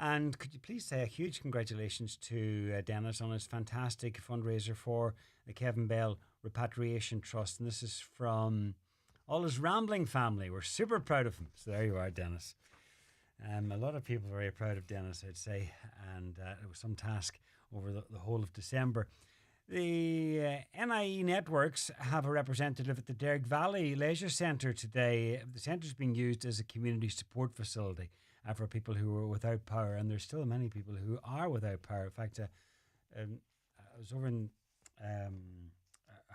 And could you please say a huge congratulations to Dennis on his fantastic fundraiser for the Kevin Bell Repatriation Trust. And this is from all his rambling family. We're super proud of him. So there you are, Dennis. A lot of people are very proud of Dennis, I'd say. And it was some task over the whole of December. The NIE Networks have a representative at the Derg Valley Leisure Centre today. The centre is being used as a community support facility for people who are without power, and there's still many people who are without power. In fact, I was over in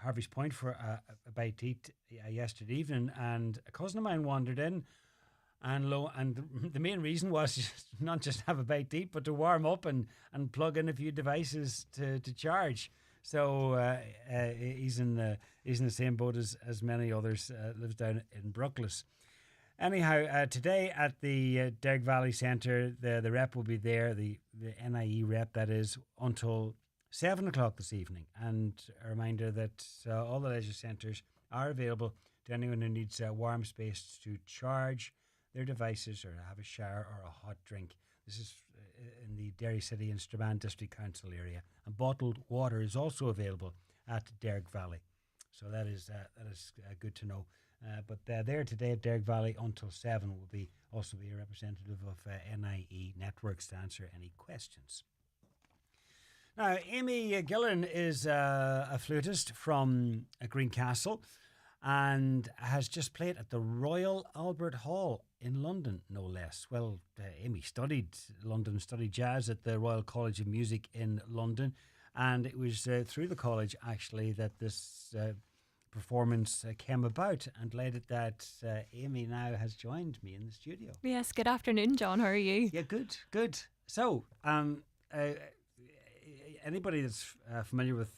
Harvey's Point for a bite to eat yesterday evening, and a cousin of mine wandered in, and the main reason was not just have a bite to eat, but to warm up and plug in a few devices to charge. So he's in the same boat as many others. Lives down in Brookles. Anyhow, today at the Derg Valley Centre, the rep will be there, the NIE rep, that is, until 7 o'clock this evening. And a reminder that all the leisure centres are available to anyone who needs a warm space to charge their devices or have a shower or a hot drink. This is in the Derry City and Strabane District Council area. And bottled water is also available at Derg Valley. So that is good to know. But there today at Derg Valley until 7 will also be a representative of NIE Networks to answer any questions. Now, Amy Gillen is a flautist from Greencastle and has just played at the Royal Albert Hall in London, no less. Well, Amy studied jazz at the Royal College of Music in London, and it was through the college, actually, that this performance came about, and related that Amy now has joined me in the studio. Yes, good afternoon, John. How are you? Yeah, good. So, anybody that's familiar with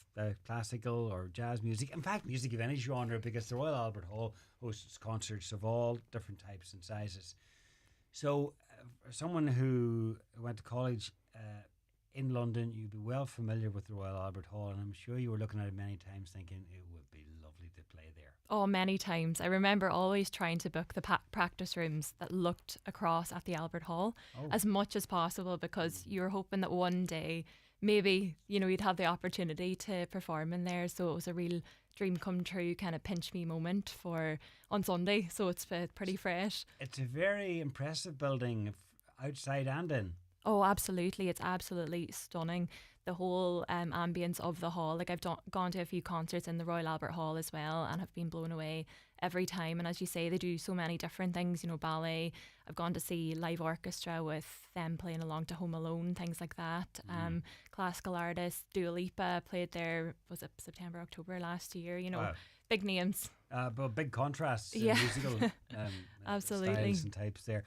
classical or jazz music, in fact, music of any genre, because the Royal Albert Hall hosts concerts of all different types and sizes. So, for someone who went to college in London, you'd be well familiar with the Royal Albert Hall, and I'm sure you were looking at it many times thinking it would be lovely to play there. Oh, many times. I remember always trying to book the practice rooms that looked across at the Albert Hall as much as possible, because you were hoping that one day maybe, you'd have the opportunity to perform in there. So it was a real dream come true, kind of pinch me moment on Sunday. So it's pretty fresh. It's a very impressive building outside and in. Oh, absolutely. It's absolutely stunning. The whole ambience of the hall. Like, I've gone to a few concerts in the Royal Albert Hall as well, and have been blown away every time. And as you say, they do so many different things, ballet. I've gone to see live orchestra with them playing along to Home Alone, things like that. Classical artists, Dua Lipa played there, was it September, October last year, Wow. Big names. But big contrasts in Yeah. musical Absolutely. styles and types there.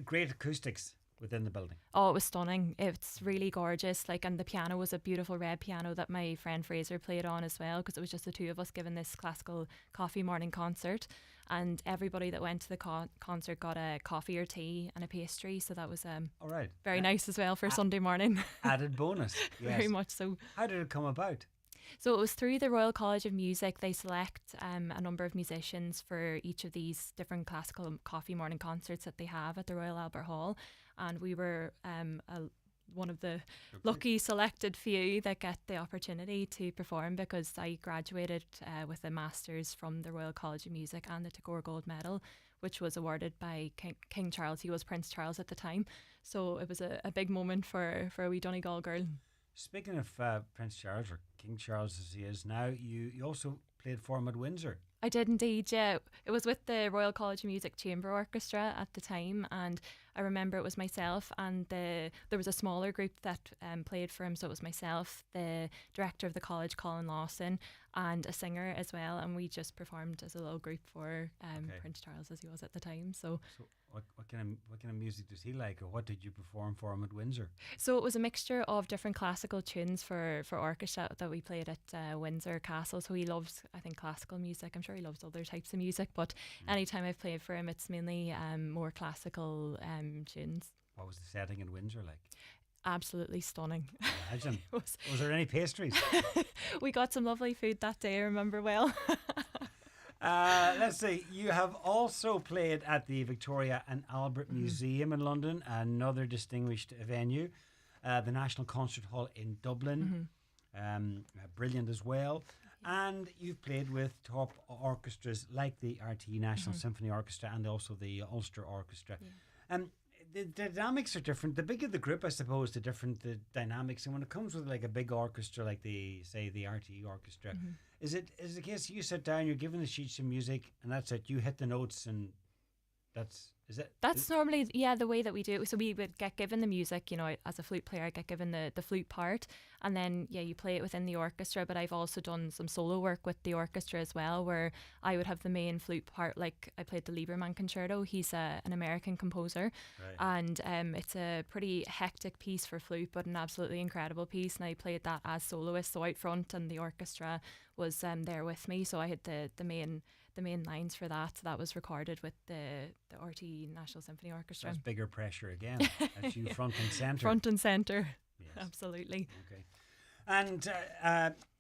Great acoustics within the building. Oh, it was stunning. It's really gorgeous. And the piano was a beautiful red piano that my friend Fraser played on as well, because it was just the two of us giving this classical coffee morning concert, and everybody that went to the concert got a coffee or tea and a pastry. So that was All right. very nice as well for Sunday morning. Added bonus. Yes. Very much so. How did it come about? So it was through the Royal College of Music. They select a number of musicians for each of these different classical coffee morning concerts that they have at the Royal Albert Hall. And we were one of the lucky selected few that get the opportunity to perform, because I graduated with a Master's from the Royal College of Music and the Tagore Gold Medal, which was awarded by King Charles. He was Prince Charles at the time. So it was a big moment for a wee Donegal girl. Speaking of Prince Charles, or King Charles as he is now, you also played for him at Windsor. I did indeed, yeah. It was with the Royal College of Music Chamber Orchestra at the time, and I remember it was myself and there was a smaller group that played for him. So it was myself, the director of the college, Colin Lawson, and a singer as well, and we just performed as a little group for Prince Charles, as he was at the time. So what kind of music does he like, or what did you perform for him at Windsor? So it was a mixture of different classical tunes for orchestra that we played at Windsor Castle. So he loves, I think, classical music. I'm sure he loves other types of music, but anytime I've played for him, it's mainly more classical tunes. What was the setting in Windsor like? Absolutely stunning. Imagine. was there any pastries? We got some lovely food that day, I remember well. Let's see. You have also played at the Victoria and Albert Museum in London, another distinguished venue, the National Concert Hall in Dublin, brilliant as well. And you've played with top orchestras like the RT National Symphony Orchestra and also the Ulster Orchestra. The dynamics are different. The bigger the group, I suppose, the different the dynamics. And when it comes with like a big orchestra, like the RT Orchestra, is it the case you sit down, you're given the sheets of music, and that's it? You hit the notes, and is it? That's normally, the way that we do it. So we would get given the music, as a flute player, I get given the flute part, and then, you play it within the orchestra. But I've also done some solo work with the orchestra as well, where I would have the main flute part. Like I played the Lieberman Concerto. He's an American composer, and it's a pretty hectic piece for flute, but an absolutely incredible piece. And I played that as soloist, so out front, and the orchestra was there with me. So I had the main lines for that. That was recorded with the RT National Symphony Orchestra. That's bigger pressure again. That's you front and centre. Front and centre. Yes. Absolutely. Okay. And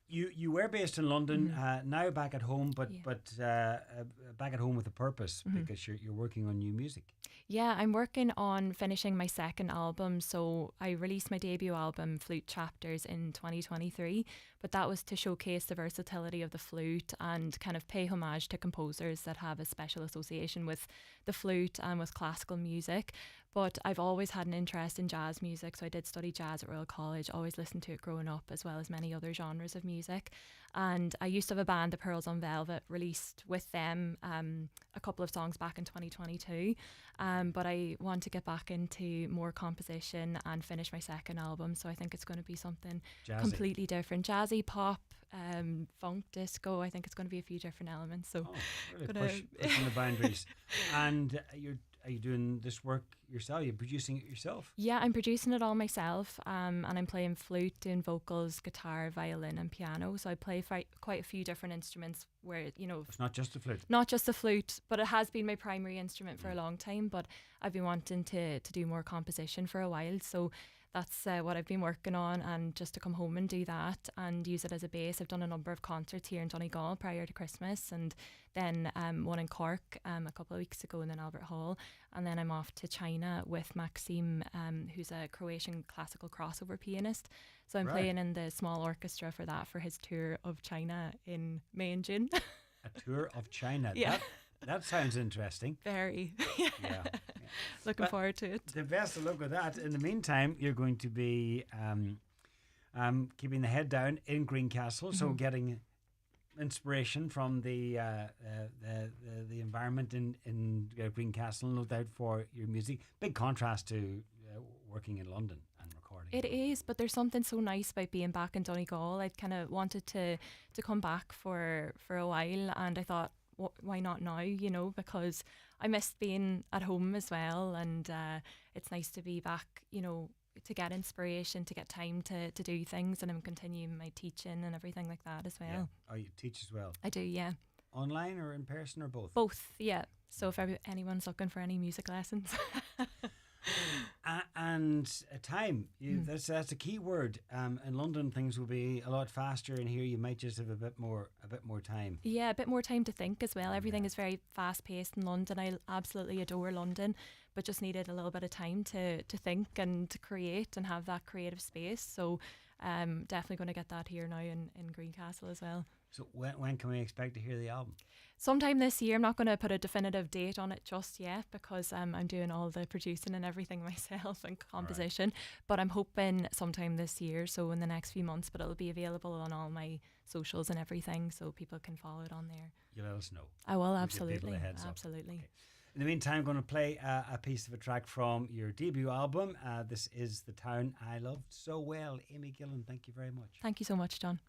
you were based in London, now back at home, but back at home with a purpose, because you're working on new music. Yeah, I'm working on finishing my second album. So I released my debut album, Flute Chapters, in 2023, but that was to showcase the versatility of the flute and kind of pay homage to composers that have a special association with the flute and with classical music. But I've always had an interest in jazz music, so I did study jazz at Royal College, always listened to it growing up, as well as many other genres of music. And I used to have a band, the Pearls on Velvet, released with them a couple of songs back in 2022. But I want to get back into more composition and finish my second album, so I think it's going to be something completely different. Jazzy, pop, funk, disco. I think it's going to be a few different elements. So really pushing the boundaries. And are you doing this work yourself? Are you producing it yourself? Yeah, I'm producing it all myself, and I'm playing flute, doing vocals, guitar, violin and piano. So I play quite a few different instruments where, It's not just the flute. Not just the flute, but it has been my primary instrument for a long time. But I've been wanting to do more composition for a while. So that's what I've been working on, and just to come home and do that and use it as a base. I've done a number of concerts here in Donegal prior to Christmas, and then one in Cork a couple of weeks ago, and then Albert Hall, and then I'm off to China with Maxim, who's a Croatian classical crossover pianist. So I'm playing in the small orchestra for that, for his tour of China in May and June. A tour of China? Yeah. That sounds interesting. Very. Yeah. Looking forward to it. The best of luck with that. In the meantime, you're going to be keeping the head down in Greencastle, so getting inspiration from the environment in Greencastle, no doubt, for your music. Big contrast to working in London and recording. It is, but there's something so nice about being back in Donegal. I'd kind of wanted to come back for a while, and I thought, why not now, because I missed being at home as well, and it's nice to be back, to get inspiration, to get time to do things, and I'm continuing my teaching and everything like that as well. Yeah. Oh, you teach as well? I do, yeah. Online or in person or both? Both, yeah. So if anyone's looking for any music lessons. And time, that's a key word. In London, things will be a lot faster, and here you might just have a bit more time. Yeah, a bit more time to think as well. Everything is very fast paced in London. I absolutely adore London, but just needed a little bit of time to think and to create and have that creative space. So definitely going to get that here now in Greencastle as well. So when can we expect to hear the album? Sometime this year. I'm not going to put a definitive date on it just yet, because I'm doing all the producing and everything myself and composition. But I'm hoping sometime this year, so in the next few months. But it'll be available on all my socials and everything, so people can follow it on there. You let us know. I will, absolutely. Absolutely. Okay. In the meantime, I'm going to play a piece of a track from your debut album. This is The Town I Loved So Well. Amy Gillen, thank you very much. Thank you so much, John.